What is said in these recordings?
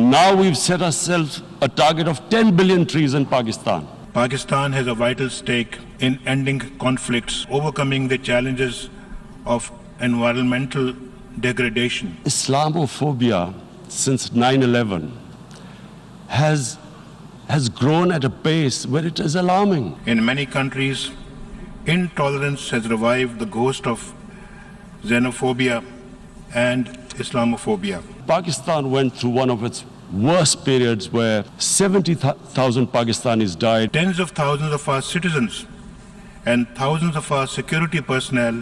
Now we've set ourselves a target of 10 billion trees in Pakistan. Pakistan has a vital stake in ending conflicts, overcoming the challenges of environmental degradation. Islamophobia since 9/11 has grown at a pace where it is alarming. In many countries, intolerance has revived the ghost of xenophobia and Islamophobia. Pakistan went through one of its worst periods where 70,000 Pakistanis died. Tens of thousands of our citizens and thousands of our security personnel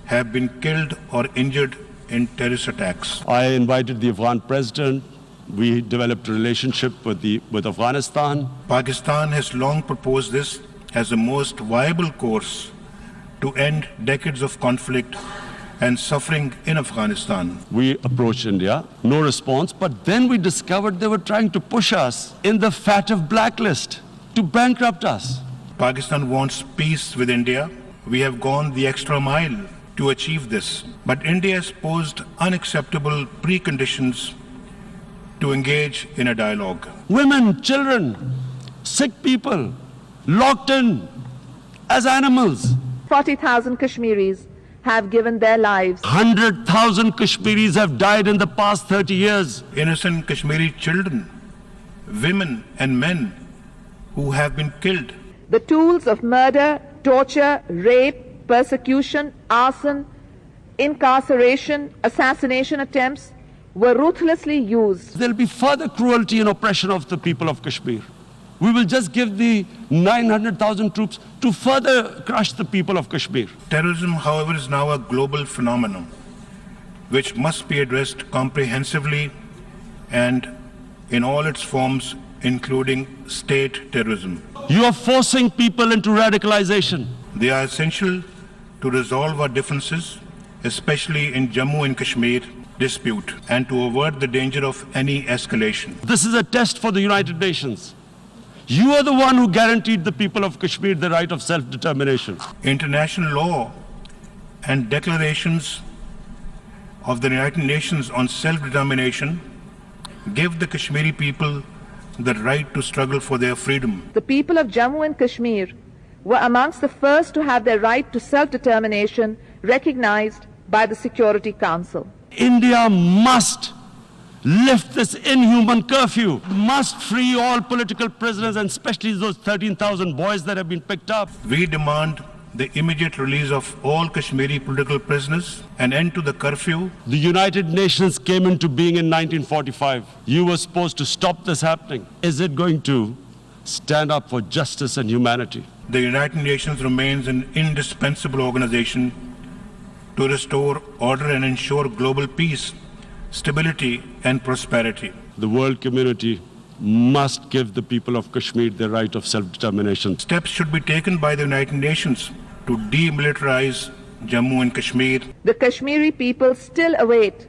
have been killed or injured in terrorist attacks. I invited the Afghan president. We developed a relationship with Afghanistan. Pakistan has long proposed this as the most viable course to end decades of conflict and suffering in Afghanistan. We approached India, no response, but then we discovered they were trying to push us in the FATF blacklist to bankrupt us. Pakistan wants peace with India. We have gone the extra mile to achieve this. But India has posed unacceptable preconditions to engage in a dialogue. Women, children, sick people, locked in as animals. 40,000 Kashmiris have given their lives. 100,000 Kashmiris have died in the past 30 years. Innocent Kashmiri children, women and men who have been killed. The tools of murder, torture, rape, persecution, arson, incarceration, assassination attempts were ruthlessly used. There'll be further cruelty and oppression of the people of Kashmir. We will just give the 900,000 troops to further crush the people of Kashmir. Terrorism, however, is now a global phenomenon which must be addressed comprehensively and in all its forms, including state terrorism. You are forcing people into radicalization. They are essential to resolve our differences, especially in Jammu and Kashmir dispute, and to avert the danger of any escalation. This is a test for the United Nations. You are the one who guaranteed the people of Kashmir the right of self-determination. International law and declarations of the United Nations on self-determination give the Kashmiri people the right to struggle for their freedom. The people of Jammu and Kashmir were amongst the first to have their right to self-determination recognized by the Security Council. India must lift this inhuman curfew, must free all political prisoners, and especially those 13,000 boys that have been picked up. We demand the immediate release of all Kashmiri political prisoners, an end to the curfew. The United Nations came into being in 1945. You were supposed to stop this happening. Is it going to stand up for justice and humanity? The United Nations remains an indispensable organization to restore order and ensure global peace, stability and prosperity. The world community must give the people of Kashmir the right of self-determination. Steps should be taken by the United Nations to demilitarize Jammu and Kashmir. The Kashmiri people still await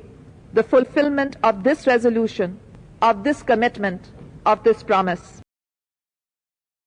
the fulfillment of this resolution, of this commitment, of this promise.